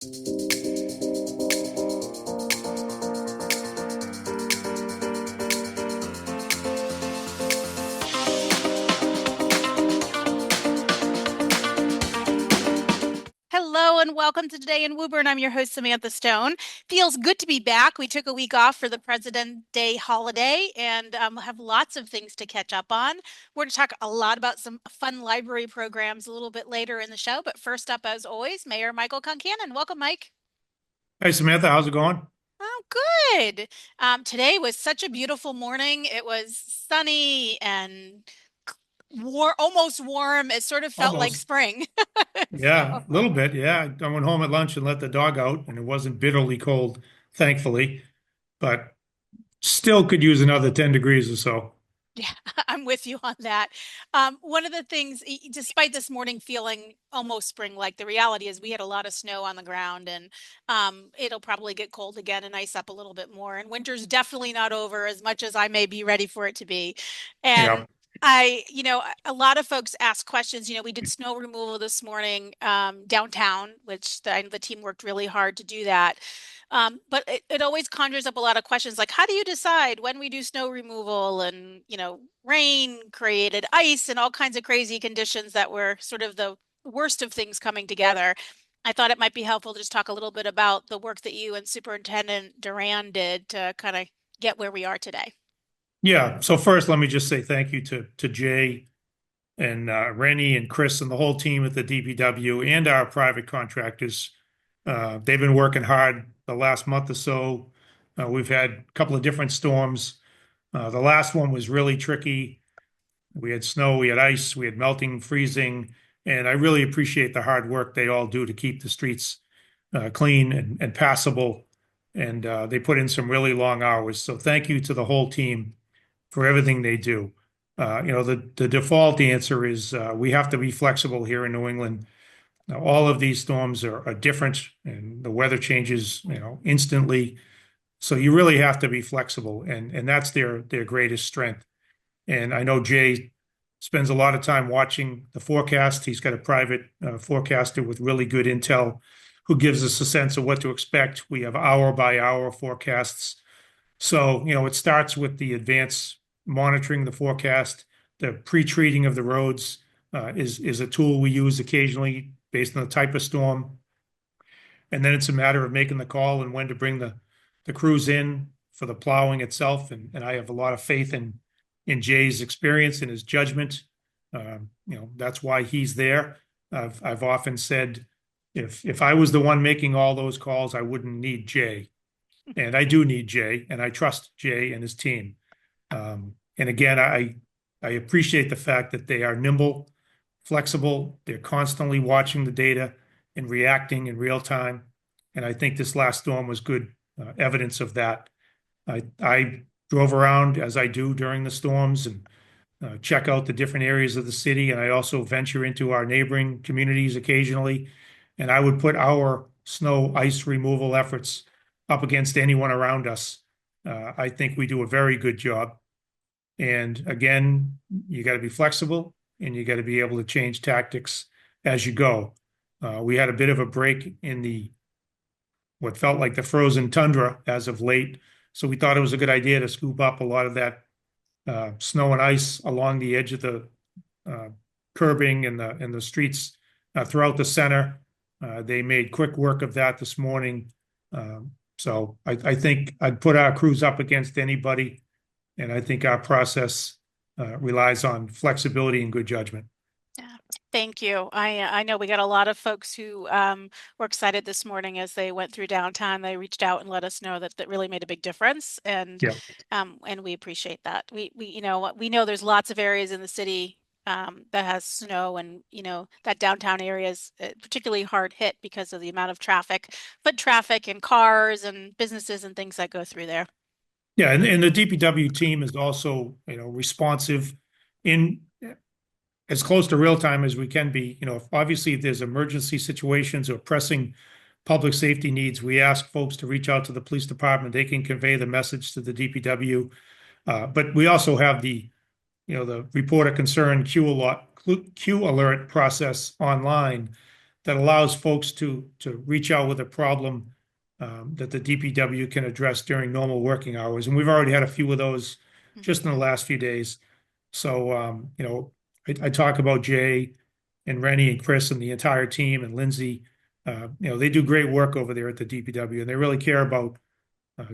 Hello and welcome to Today in Woburn. I'm your host, Samantha Stone. Feels good to be back. We took a week off for the President's Day holiday and have lots of things to catch up on. We're going to talk a lot about some fun library programs a little bit later in the show. But first up, as always, Mayor Michael Concannon. Welcome, Mike. Hey Samantha, how's it going? Oh, good. Today was such a beautiful morning. It was sunny and almost warm. It sort of felt like Almost. spring. Yeah, So. a little bit. Yeah, I went home at lunch and let the dog out, and it wasn't bitterly cold, thankfully, but still could use another 10 degrees or so. Yeah, I'm with you on that. One of the things, despite this morning feeling almost spring-like, the reality is we had a lot of snow on the ground and it'll probably get cold again and ice up a little bit more. And winter's definitely not over as much as I may be ready for it to be. And Yeah. a lot of folks ask questions. We did snow removal this morning downtown, which the team worked really hard to do that. But it always conjures up a lot of questions like, how do you decide when we do snow removal and, rain created ice and all kinds of crazy conditions that were sort of the worst of things coming together. I thought it might be helpful to just talk a little bit about the work that you and Superintendent Duran did to kind of get where we are today. Yeah. So first, let me just say thank you to Jay and Rennie and Chris and the whole team at the DPW and our private contractors. They've been working hard the last month or so. We've had a couple of different storms. The last one was really tricky. We had snow, we had ice, we had melting, freezing, and I really appreciate the hard work they all do to keep the streets clean and passable. And they put in some really long hours. So thank you to the whole team for everything they do. The default answer is we have to be flexible here in New England. Now, all of these storms are different, and the weather changes, instantly. So you really have to be flexible, and that's their greatest strength. And I know Jay spends a lot of time watching the forecast. He's got a private forecaster with really good intel who gives us a sense of what to expect. We have hour by hour forecasts. So, it starts with the advanced monitoring the forecast. The pre-treating of the roads is a tool we use occasionally based on the type of storm. And then it's a matter of making the call and when to bring the crews in for the plowing itself. And I have a lot of faith in Jay's experience and his judgment. That's why he's there. I've often said if I was the one making all those calls, I wouldn't need Jay. And I do need Jay, and I trust Jay and his team. And again, I appreciate the fact that they are nimble, flexible. They're constantly watching the data and reacting in real time. And I think this last storm was good evidence of that. I drove around as I do during the storms and check out the different areas of the city. And I also venture into our neighboring communities occasionally. And I would put our snow ice removal efforts up against anyone around us. I think we do a very good job. And again, you got to be flexible and you got to be able to change tactics as you go. We had a bit of a break in what felt like the frozen tundra as of late. So we thought it was a good idea to scoop up a lot of that snow and ice along the edge of the curbing and the streets throughout the center. They made quick work of that this morning. So I think I'd put our crews up against anybody, and I think our process relies on flexibility and good judgment. Yeah, thank you. I know we got a lot of folks who were excited this morning as they went through downtown. They reached out and let us know that that really made a big difference, Yeah. and we appreciate that. We know there's lots of areas in the city that has snow, and that downtown area is particularly hard hit because of the amount of traffic, foot traffic, and cars and businesses and things that go through there. Yeah, and the DPW team is also, responsive in as close to real time as we can be. Obviously if there's emergency situations or pressing public safety needs, we ask folks to reach out to the police department. They can convey the message to the DPW. But we also have the report of concern queue alert process online that allows folks to reach out with a problem that the DPW can address during normal working hours. And we've already had a few of those just in the last few days. So, I talk about Jay and Rennie and Chris and the entire team and Lindsay. They do great work over there at the DPW, and they really care about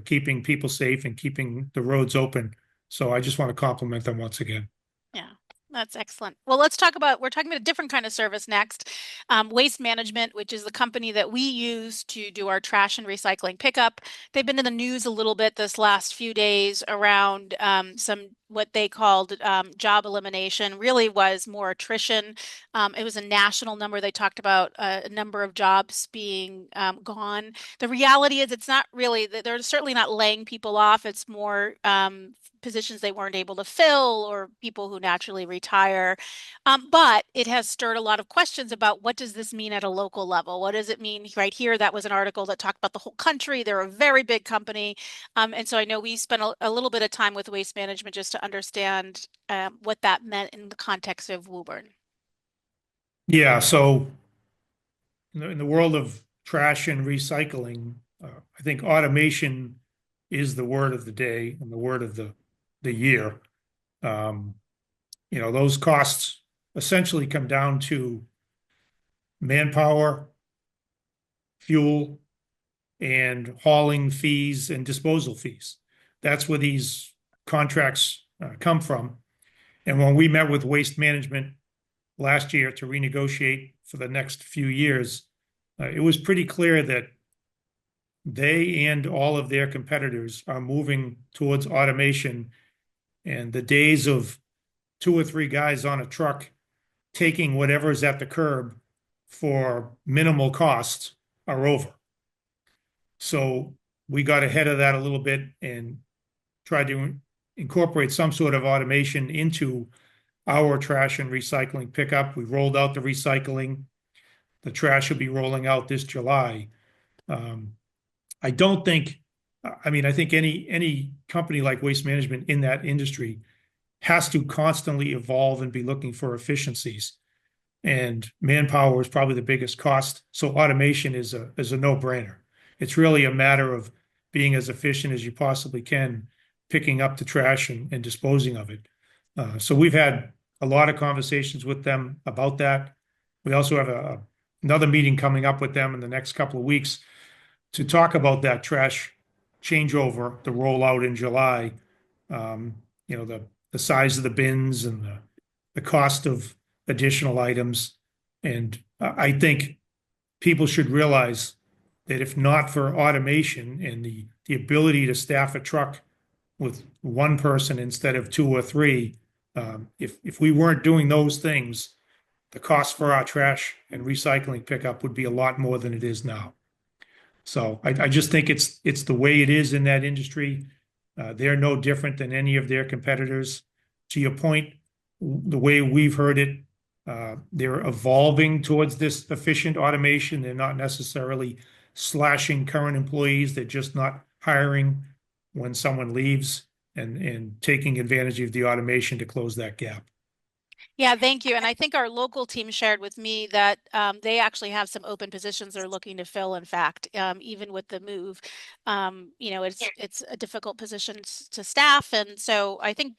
keeping people safe and keeping the roads open. So I just want to compliment them once again. Yeah, that's excellent. Well, we're talking about a different kind of service next. Waste Management, which is the company that we use to do our trash and recycling pickup. They've been in the news a little bit this last few days around some what they called job elimination, really was more attrition. It was a national number. They talked about a number of jobs being gone. The reality is it's not really, they're certainly not laying people off. It's more positions they weren't able to fill or people who naturally retire. But it has stirred a lot of questions about what does this mean at a local level? What does it mean right here? That was an article that talked about the whole country. They're a very big company. And so I know we spent a little bit of time with Waste Management just to understand what that meant in the context of Woburn. Yeah, so in the world of trash and recycling, I think automation is the word of the day and the word of the year. Um, those costs essentially come down to manpower, fuel, and hauling fees and disposal fees. That's where these contracts come from. And when we met with Waste Management last year to renegotiate for the next few years, it was pretty clear that they and all of their competitors are moving towards automation, and the days of two or three guys on a truck taking whatever is at the curb for minimal costs are over. So we got ahead of that a little bit and tried to incorporate some sort of automation into our trash and recycling pickup. We rolled out the recycling. The trash will be rolling out this July. I don't think, I think any company like Waste Management in that industry has to constantly evolve and be looking for efficiencies. And manpower is probably the biggest cost. So automation is a no-brainer. It's really a matter of being as efficient as you possibly can, picking up the trash and disposing of it. So we've had a lot of conversations with them about that. We also have another meeting coming up with them in the next couple of weeks to talk about that trash changeover, the rollout in July. The size of the bins and the cost of additional items. And I think people should realize that if not for automation and the ability to staff a truck with one person instead of two or three, if we weren't doing those things, the cost for our trash and recycling pickup would be a lot more than it is now. So I just think it's the way it is in that industry. They're no different than any of their competitors. To your point, the way we've heard it, they're evolving towards this efficient automation. They're not necessarily slashing current employees. They're just not hiring when someone leaves and taking advantage of the automation to close that gap. Yeah, thank you. And I think our local team shared with me that they actually have some open positions they're looking to fill, in fact, even with the move. It's a difficult position to staff. And so I think,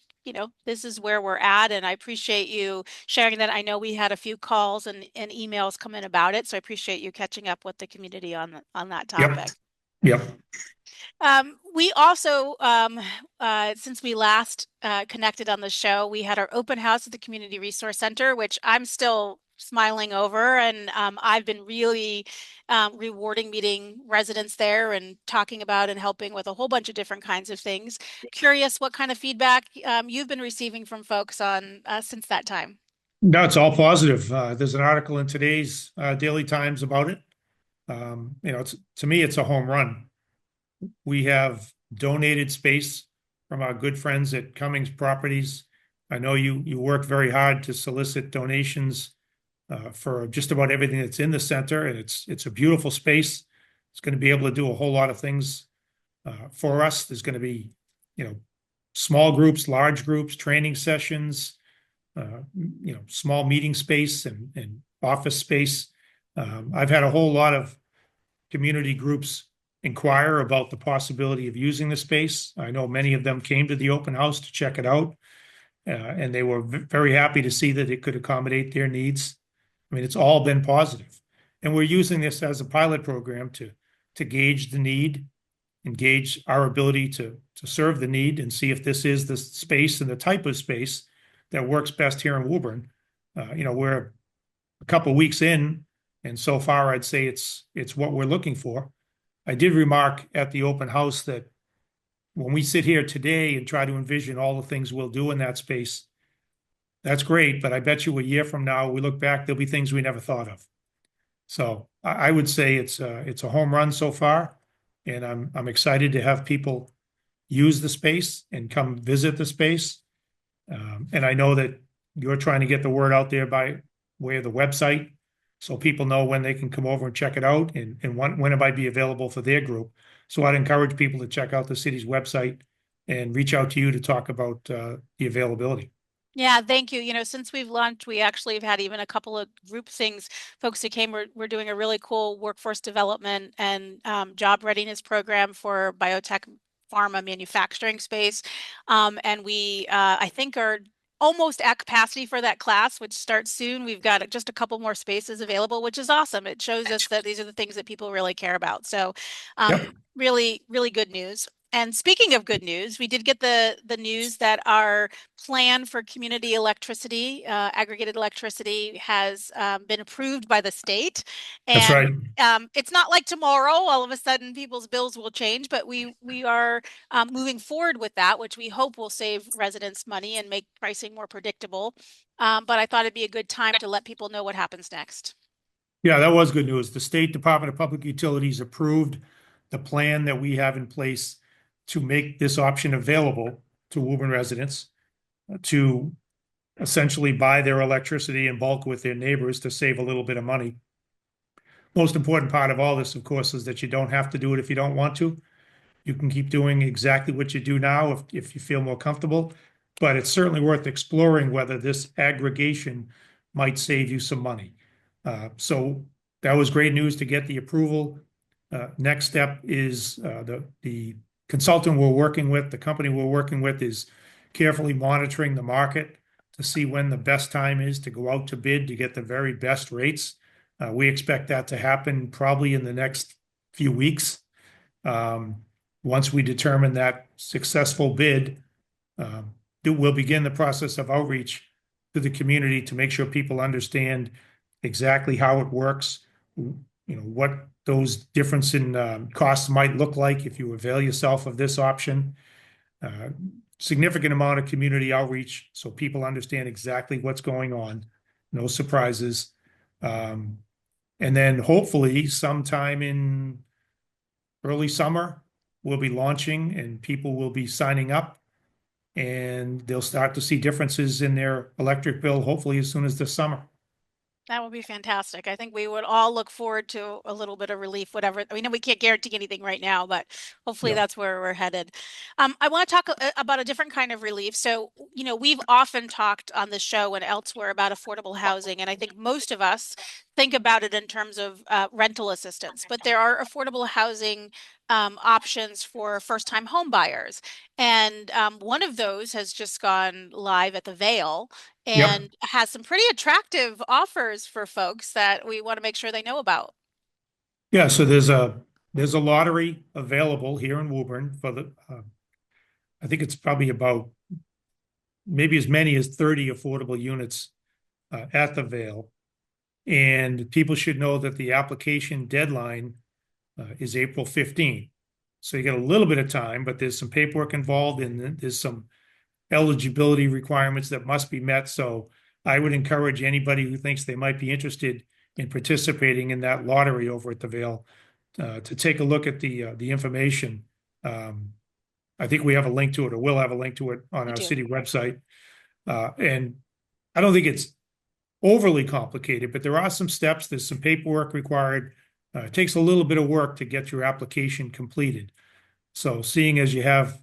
this is where we're at. And I appreciate you sharing that. I know we had a few calls and emails come in about it. So I appreciate you catching up with the community on that Yep. topic. Yep. We also, since we last connected on the show, we had our open house at the Community Resource Center, which I'm still smiling over. And I've been really rewarding meeting residents there and talking about and helping with a whole bunch of different kinds of things. Curious what kind of feedback you've been receiving from folks on since that time. No, it's all positive. There's an article in today's Daily Times about it. To me, it's a home run. We have donated space from our good friends at Cummings Properties. I know you worked very hard to solicit donations for just about everything that's in the center, and it's a beautiful space. It's going to be able to do a whole lot of things for us. There's going to be, small groups, large groups, training sessions, small meeting space and office space. I've had a whole lot of community groups inquire about the possibility of using the space. I know many of them came to the open house to check it out, and they were very happy to see that it could accommodate their needs. I mean, it's all been positive. And we're using this as a pilot program to gauge the need and gauge our ability to serve the need and see if this is the space and the type of space that works best here in Woburn. We're a couple of weeks in, and so far I'd say it's what we're looking for. I did remark at the open house that when we sit here today and try to envision all the things we'll do in that space, that's great, but I bet you a year from now, we look back, there'll be things we never thought of. So I would say it's a home run so far, and I'm excited to have people use the space and come visit the space. And I know that you're trying to get the word out there by way of the website, so people know when they can come over and check it out and when it might be available for their group. So I'd encourage people to check out the city's website and reach out to you to talk about the availability. Yeah, thank you. Since we've launched, we actually have had even a couple of group things. Folks who came, we're doing a really cool workforce development and job readiness program for biotech pharma manufacturing space. And we, I think, are almost at capacity for that class, which starts soon. We've got just a couple more spaces available, which is awesome. It shows us that these are the things that people really care about. So Yep, really, really good news. And speaking of good news, we did get the news that our plan for community electricity, aggregated electricity, has been approved by the state. that's And right. it's not like tomorrow, all of a sudden people's bills will change, but we are moving forward with that, which we hope will save residents money and make pricing more predictable. But I thought it'd be a good time to let people know what happens next. Yeah, that was good news. The State Department of Public Utilities approved the plan that we have in place to make this option available to Woburn residents to essentially buy their electricity in bulk with their neighbors to save a little bit of money. Most important part of all this, of course, is that you don't have to do it if you don't want to. You can keep doing exactly what you do now if you feel more comfortable. But it's certainly worth exploring whether this aggregation might save you some money. So that was great news to get the approval. Next step is the consultant we're working with, the company we're working with is carefully monitoring the market to see when the best time is to go out to bid to get the very best rates. We expect that to happen probably in the next few weeks. Once we determine that successful bid, we'll begin the process of outreach to the community to make sure people understand exactly how it works, what those difference in costs might look like if you avail yourself of this option. Significant amount of community outreach so people understand exactly what's going on, no surprises. And then hopefully sometime in early summer, we'll be launching and people will be signing up and they'll start to see differences in their electric bill, hopefully as soon as this summer. That would be fantastic. I think we would all look forward to a little bit of relief, whatever. We know we can't guarantee anything right now, but hopefully Yeah. that's where we're headed. I want to talk about a different kind of relief. So, we've often talked on the show and elsewhere about affordable housing, and I think most of us think about it in terms of rental assistance, but there are affordable housing options for first-time home buyers. And one of those has just gone live at the Vale Yep. and has some pretty attractive offers for folks that we want to make sure they know about. Yeah. So there's a lottery available here in Woburn for I think it's probably about maybe as many as 30 affordable units at the Vale. And people should know that the application deadline is April 15th. So you got a little bit of time, but there's some paperwork involved and there's some eligibility requirements that must be met. So I would encourage anybody who thinks they might be interested in participating in that lottery over at the Vale to take a look at the information. I think we have a link to it, or we'll have a link to it on We our do. city website. And I don't think it's overly complicated, but there are some steps. There's some paperwork required. It takes a little bit of work to get your application completed. So seeing as you have,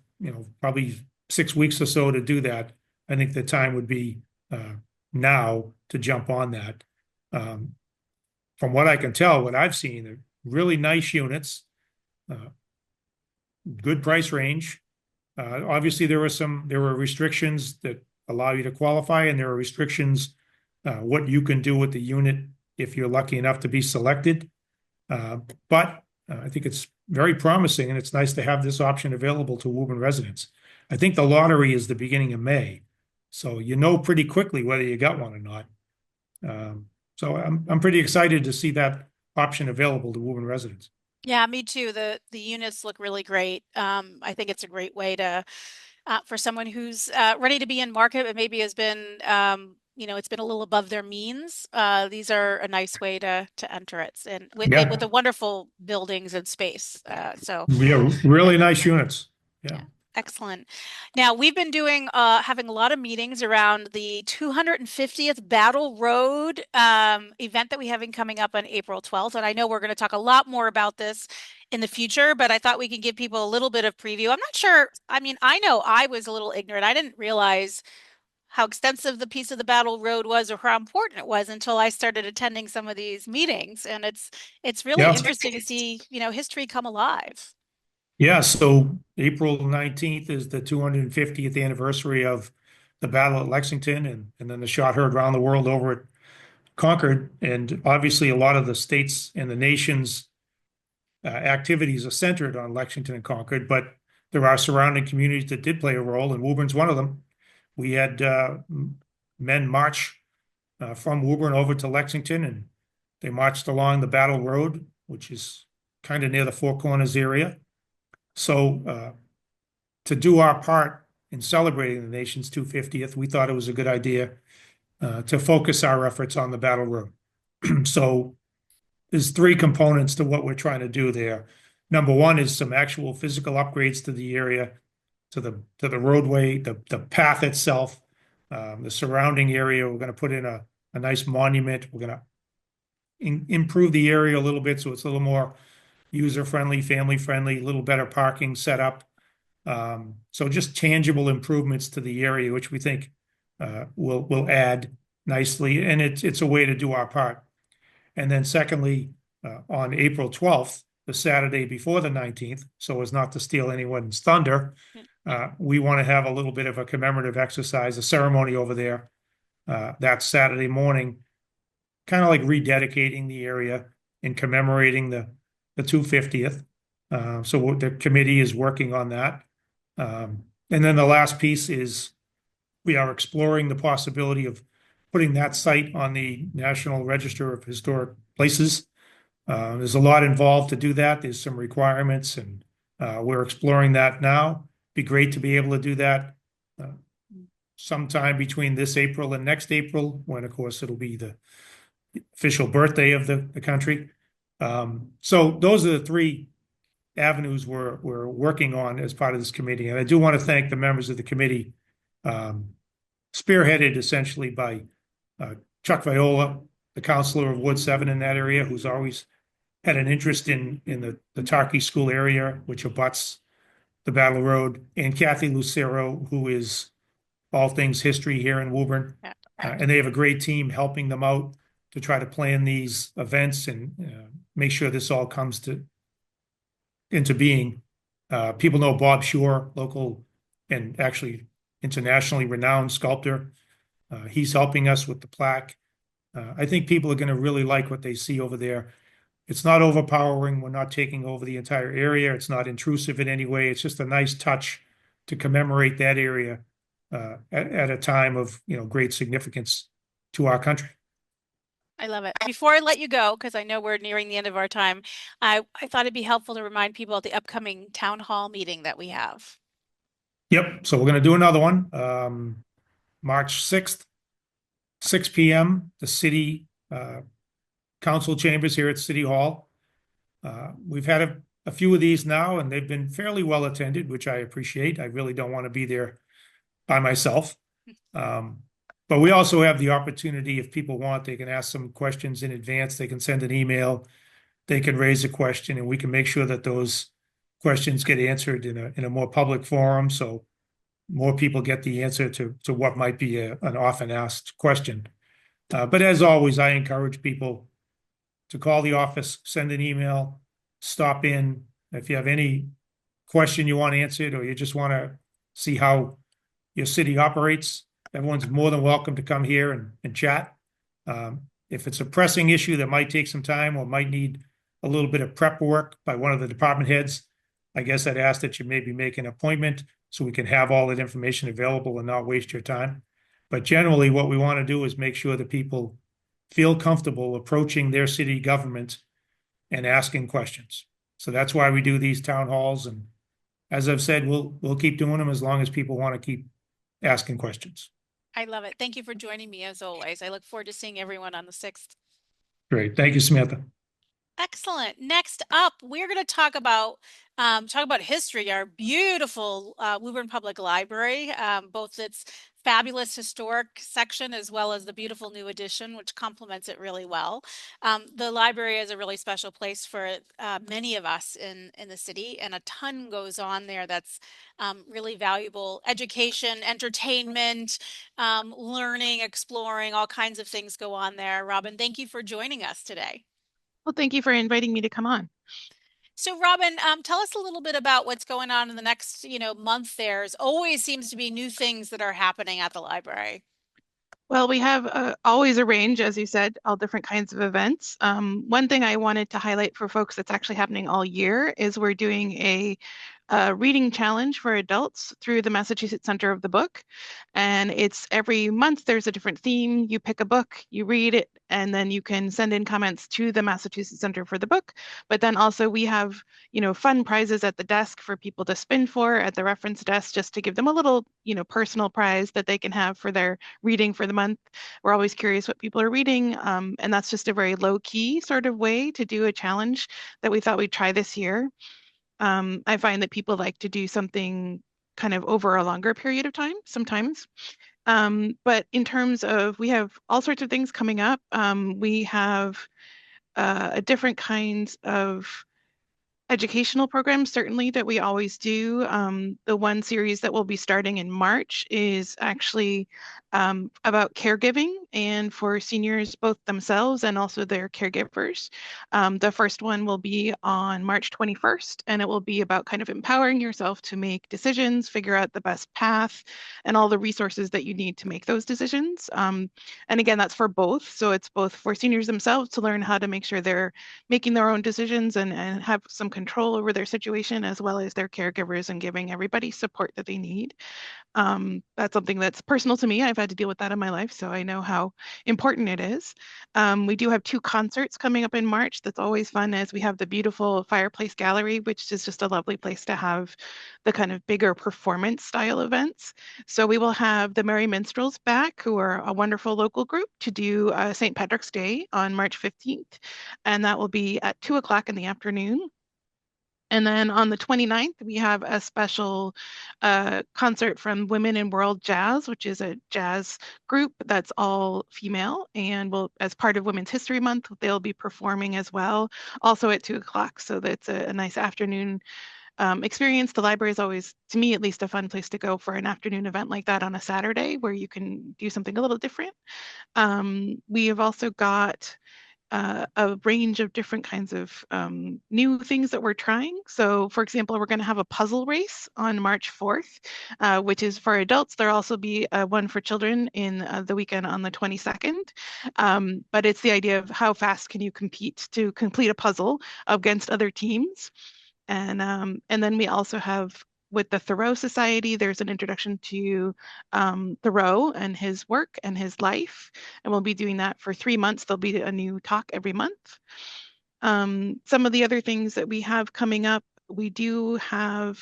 probably 6 weeks or so to do that, I think the time would be now to jump on that. Um, from what I can tell, what I've seen, they're really nice units, uh, good price range. Obviously, there were restrictions that allow you to qualify, and there are restrictions what you can do with the unit if you're lucky enough to be selected. But I think it's very promising, and it's nice to have this option available to Woburn residents. I think the lottery is the beginning of May, so you know pretty quickly whether you got one or not. So I'm pretty excited to see that option available to Woburn residents. Yeah, me too. The units look really great. I think it's a great way to for someone who's ready to be in market, but maybe has been it's been a little above their means. These are a nice way to enter it, and with Yeah, the wonderful buildings and space. yeah, Yeah, really nice units. Yeah. yeah, excellent. Now we've been doing having a lot of meetings around the 250th Battle Road event that we have coming up on April 12th, and I know we're going to talk a lot more about this in the future, but I thought we could give people a little bit of preview. I'm not sure. I mean, I know I was a little ignorant. I didn't realize how extensive the piece of the Battle Road was or how important it was until I started attending some of these meetings, and it's really Yeah. interesting to see, history come alive. Yeah, so April 19th is the 250th anniversary of the Battle at Lexington and then the shot heard around the world over at Concord. And obviously, a lot of the states and the nation's activities are centered on Lexington and Concord, but there are surrounding communities that did play a role, and Woburn's one of them. We had men march from Woburn over to Lexington, and they marched along the Battle Road, which is kind of near the Four Corners area. So to do our part in celebrating the nation's 250th, we thought it was a good idea to focus our efforts on the Battle Road. So there's three components to what we're trying to do there. Number one is some actual physical upgrades to the area, to the roadway, the path itself, the surrounding area. We're going to put in a nice monument. We're going to improve the area a little bit so it's a little more user-friendly, family-friendly, a little better parking setup. So just tangible improvements to the area, which we think will add nicely, and it's a way to do our part. And then secondly, on April 12th, the Saturday before the 19th, so as not to steal anyone's thunder, we want to have a little bit of a commemorative exercise, a ceremony over there that Saturday morning, kind of like rededicating the area and commemorating the 250th. So the committee is working on that. And then the last piece is we are exploring the possibility of putting that site on the National Register of Historic Places. There's a lot involved to do that. There's some requirements, and we're exploring that now. Be great to be able to do that sometime between this April and next April, when, of course, it'll be the official birthday of the country. So those are the three avenues we're working on as part of this committee. And I do want to thank the members of the committee, spearheaded essentially by Chuck Viola, the counselor of Ward 7 in that area, who's always had an interest in the Tarkey School area, which abuts the Battle Road, and Kathy Lucero, who is all things history here in Woburn. And they have a great team helping them out to try to plan these events and make sure this all comes into being. People know Bob Shore, local and actually internationally renowned sculptor. He's helping us with the plaque. I think people are going to really like what they see over there. It's not overpowering. We're not taking over the entire area. It's not intrusive in any way. It's just a nice touch to commemorate that area at a time of great significance to our country. I love it. Before I let you go, because I know we're nearing the end of our time, I thought it'd be helpful to remind people of the upcoming town hall meeting that we have. Yep. So we're going to do another one, March 6th, 6 p.m., the city council chambers here at City Hall. We've had a few of these now, and they've been fairly well attended, which I appreciate. I really don't want to be there by myself. But we also have the opportunity, if people want, they can ask some questions in advance. They can send an email. They can raise a question, and we can make sure that those questions get answered in a more public forum, so more people get the answer to what might be an often asked question. But as always, I encourage people to call the office, send an email, stop in. If you have any question you want answered, or you just want to see how your city operates, everyone's more than welcome to come here and chat. If it's a pressing issue that might take some time or might need a little bit of prep work by one of the department heads, I guess I'd ask that you maybe make an appointment so we can have all that information available and not waste your time. But generally, what we want to do is make sure that people feel comfortable approaching their city government and asking questions. So that's why we do these town halls. And as I've said, we'll keep doing them as long as people want to keep asking questions. I love it. Thank you for joining me as always. I look forward to seeing everyone on the 6th. Great. Thank you, Samantha. Excellent. Next up, we're going to talk about history. Our beautiful Woburn Public Library, both its fabulous historic section as well as the beautiful new addition, which complements it really well. The library is a really special place for many of us in the city, and a ton goes on there that's really valuable. Education, entertainment, learning, exploring, all kinds of things go on there. Robin, thank you for joining us today. Well, thank you for inviting me to come on. So, Robin, tell us a little bit about what's going on in the next, month. There's always seems to be new things that are happening at the library. Well, we have always a range, as you said, all different kinds of events. One thing I wanted to highlight for folks that's actually happening all year is we're doing a reading challenge for adults through the Massachusetts Center of the Book. And it's every month there's a different theme. You pick a book, you read it, and then you can send in comments to the Massachusetts Center for the Book. But then also we have, fun prizes at the desk for people to spin for at the reference desk, just to give them a little, personal prize that they can have for their reading for the month. We're always curious what people are reading. And that's just a very low key sort of way to do a challenge that we thought we'd try this year. I find that people like to do something kind of over a longer period of time sometimes. But in terms of, we have all sorts of things coming up. We have different kinds of educational programs, certainly, that we always do. The one series that will be starting in March is actually about caregiving and for seniors, both themselves and also their caregivers. The first one will be on March 21st, and it will be about kind of empowering yourself to make decisions, figure out the best path, and all the resources that you need to make those decisions. And again, that's for both. So it's both for seniors themselves to learn how to make sure they're making their own decisions and have some control over their situation, as well as their caregivers and giving everybody support that they need. That's something that's personal to me. I've had to deal with that in my life, so I know how important it is. We do have 2 concerts coming up in March. That's always fun, as we have the beautiful Fireplace Gallery, which is just a lovely place to have the kind of bigger performance style events. So we will have the Merry Minstrels back, who are a wonderful local group, to do St. Patrick's Day on March 15th, and that will be at 2 o'clock in the afternoon. And then on the 29th, we have a special concert from Women in World Jazz, which is a jazz group that's all female. And will, as part of Women's History Month, they'll be performing as well, also at 2 o'clock. So that's a nice afternoon experience. The library is always, to me at least, a fun place to go for an afternoon event like that on a Saturday, where you can do something a little different. We have also got a range of different kinds of new things that we're trying. So, for example, we're going to have a puzzle race on March 4th, which is for adults. There'll also be one for children in the weekend on the 22nd. But it's the idea of how fast can you compete to complete a puzzle against other teams. And then we also have, with the Thoreau Society, there's an introduction to Thoreau and his work and his life. And we'll be doing that for 3 months. There'll be a new talk every month. Some of the other things that we have coming up, we do have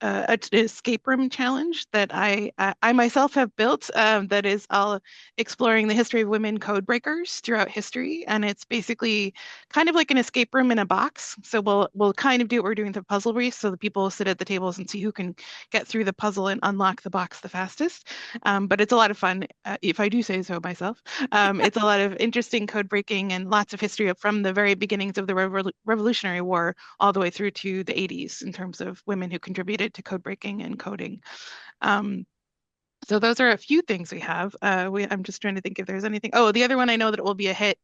an escape room challenge that I myself have built, that is all exploring the history of women code breakers throughout history, and it's basically kind of like an escape room in a box. So we'll kind of do what we're doing with the puzzle race, so the people will sit at the tables and see who can get through the puzzle and unlock the box the fastest. But it's a lot of fun, if I do say so myself. It's a lot of interesting code breaking and lots of history from the very beginnings of the Revolutionary War all the way through to the 80s in terms of women who contributed to code breaking and coding. So those are a few things we have. I'm just trying to think if there's anything. Oh, the other one I know that it will be a hit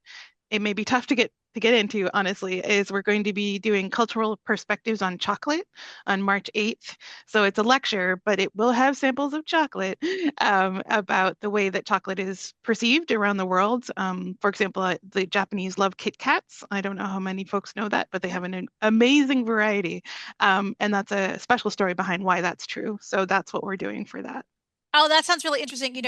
it may be tough to get into, honestly, is we're going to be doing cultural perspectives on chocolate on March 8th. So it's a lecture, but it will have samples of chocolate about the way that chocolate is perceived around the world. For example, the Japanese love Kit Kats. I don't know how many folks know that, but they have an amazing variety. And that's a special story behind why that's true. So that's what we're doing for that. Oh, that sounds really interesting.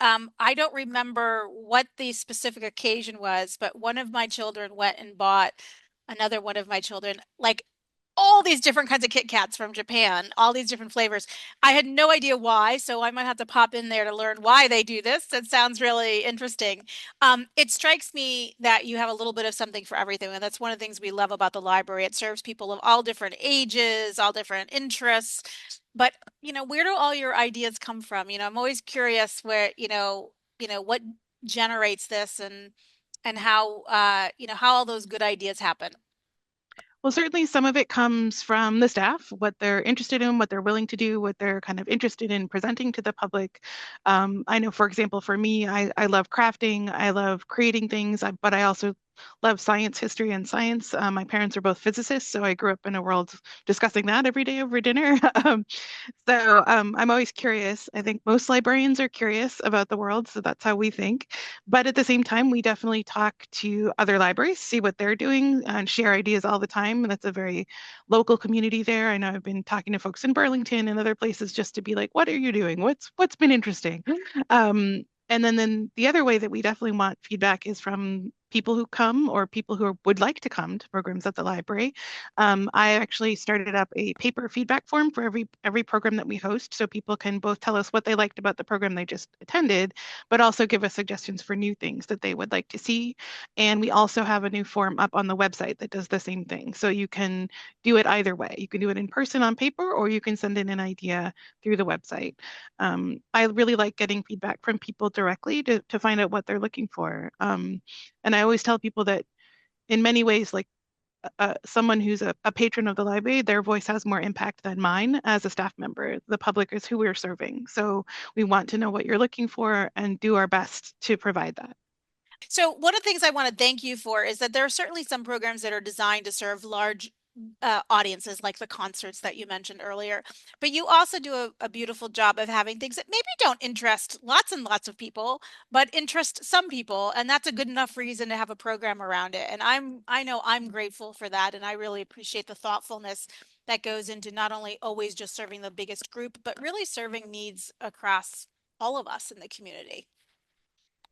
I don't remember what the specific occasion was, but one of my children went and bought another one of my children, like all these different kinds of Kit Kats from Japan, all these different flavors. I had no idea why, so I might have to pop in there to learn why they do this. That sounds really interesting. It strikes me that you have a little bit of something for everything, and that's one of the things we love about the library. It serves people of all different ages, all different interests. But, where do all your ideas come from? I'm always curious where, what generates this and how how all those good ideas happen. Well, certainly some of it comes from the staff, what they're interested in, what they're willing to do, what they're kind of interested in presenting to the public. I know, for example, for me, I love crafting, I love creating things, but I also love science, history, and science. My parents are both physicists, so I grew up in a world discussing that every day over dinner. I'm always curious. I think most librarians are curious about the world, so that's how we think. But at the same time, we definitely talk to other libraries, see what they're doing, and share ideas all the time. And that's a very local community there. I know I've been talking to folks in Burlington and other places just to be like, what are you doing? What's been interesting? And then the other way that we definitely want feedback is from people who come or people who would like to come to programs at the library. I actually started up a paper feedback form for every program that we host, so people can both tell us what they liked about the program they just attended, but also give us suggestions for new things that they would like to see. And we also have a new form up on the website that does the same thing. So you can do it either way. You can do it in person on paper, or you can send in an idea through the website. I really like getting feedback from people directly to find out what they're looking for. And I always tell people that in many ways, like someone who's a patron of the library, their voice has more impact than mine as a staff member. The public is who we're serving. So we want to know what you're looking for and do our best to provide that. So one of the things I want to thank you for is that there are certainly some programs that are designed to serve large audiences, like the concerts that you mentioned earlier. But you also do a beautiful job of having things that maybe don't interest lots and lots of people, but interest some people, and that's a good enough reason to have a program around it. And I know I'm grateful for that, and I really appreciate the thoughtfulness that goes into not only always just serving the biggest group, but really serving needs across all of us in the community.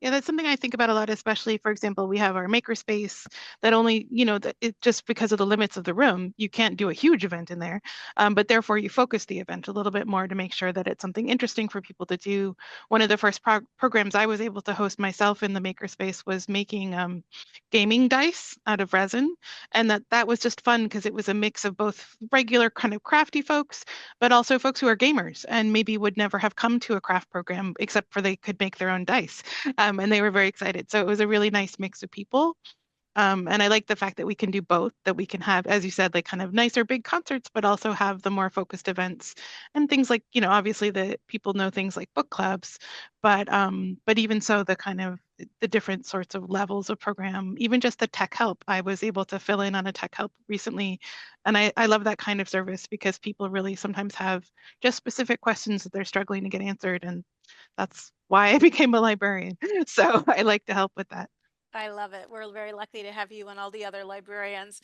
Yeah, that's something I think about a lot, especially, for example, we have our makerspace that only, that it just because of the limits of the room, you can't do a huge event in there. But therefore, you focus the event a little bit more to make sure that it's something interesting for people to do. One of the first programs I was able to host myself in the makerspace was making gaming dice out of resin. And that was just fun because it was a mix of both regular kind of crafty folks, but also folks who are gamers and maybe would never have come to a craft program except for they could make their own dice. And they were very excited. So it was a really nice mix of people. And I like the fact that we can do both, that we can have, as you said, like kind of nicer big concerts, but also have the more focused events and things like, obviously the people know things like book clubs, but even so, the kind of the different sorts of levels of program, even just the tech help, I was able to fill in on a tech help recently. And I love that kind of service because people really sometimes have just specific questions that they're struggling to get answered. And that's why I became a librarian. So I like to help with that. I love it. We're very lucky to have you and all the other librarians.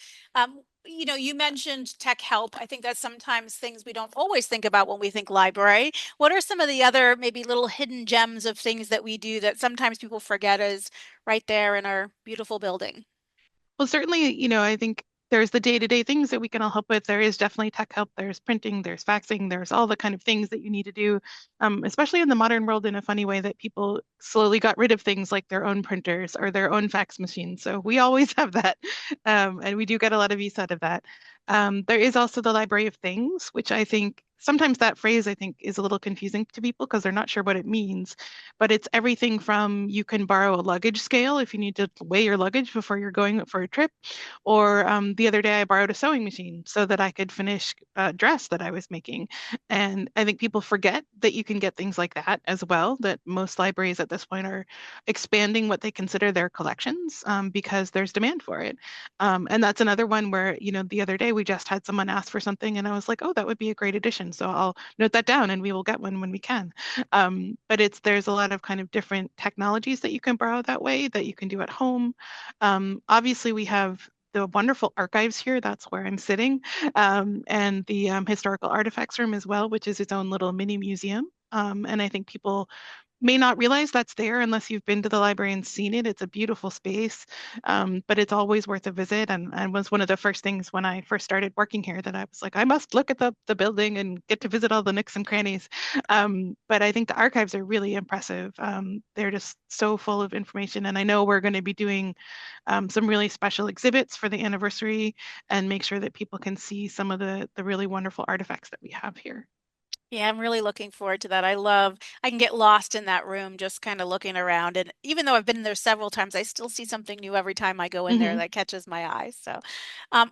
You mentioned tech help. I think that's sometimes things we don't always think about when we think library. What are some of the other maybe little hidden gems of things that we do that sometimes people forget is right there in our beautiful building? Well, certainly, I think there's the day-to-day things that we can all help with. There is definitely tech help. There's printing, there's faxing, there's all the kind of things that you need to do, especially in the modern world in a funny way that people slowly got rid of things like their own printers or their own fax machines. So we always have that. And we do get a lot of use out of that. There is also the Library of Things, which I think sometimes that phrase I think is a little confusing to people because they're not sure what it means. But it's everything from you can borrow a luggage scale if you need to weigh your luggage before you're going for a trip, or the other day I borrowed a sewing machine so that I could finish a dress that I was making. And I think people forget that you can get things like that as well, that most libraries at this point are expanding what they consider their collections because there's demand for it. And that's another one where, the other day we just had someone ask for something and I was like, oh, that would be a great addition. So I'll note that down and we will get one when we can. But there's a lot of kind of different technologies that you can borrow that way that you can do at home. Obviously, we have the wonderful archives here. That's where I'm sitting, and the historical artifacts room as well, which is its own little mini museum. And I think people may not realize that's there unless you've been to the library and seen it. It's a beautiful space, but it's always worth a visit. And was one of the first things when I first started working here that I was like, I must look at the building and get to visit all the nooks and crannies. But I think the archives are really impressive. They're just so full of information. And I know we're going to be doing some really special exhibits for the anniversary and make sure that people can see some of the really wonderful artifacts that we have here. Yeah, I'm really looking forward to that. I can get lost in that room just kind of looking around. And even though I've been there several times, I still see something new every time I go in there Mhm. that catches my eye. So,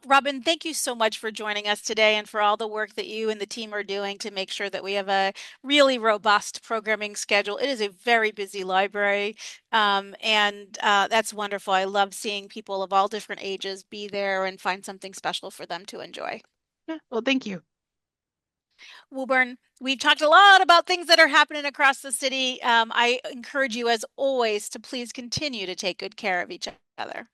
Robin, thank you so much for joining us today and for all the work that you and the team are doing to make sure that we have a really robust programming schedule. It is a very busy library, and that's wonderful. I love seeing people of all different ages be there and find something special for them to enjoy. Yeah, well, thank you. Woburn, we've talked a lot about things that are happening across the city. I encourage you, as always, to please continue to take good care of each other.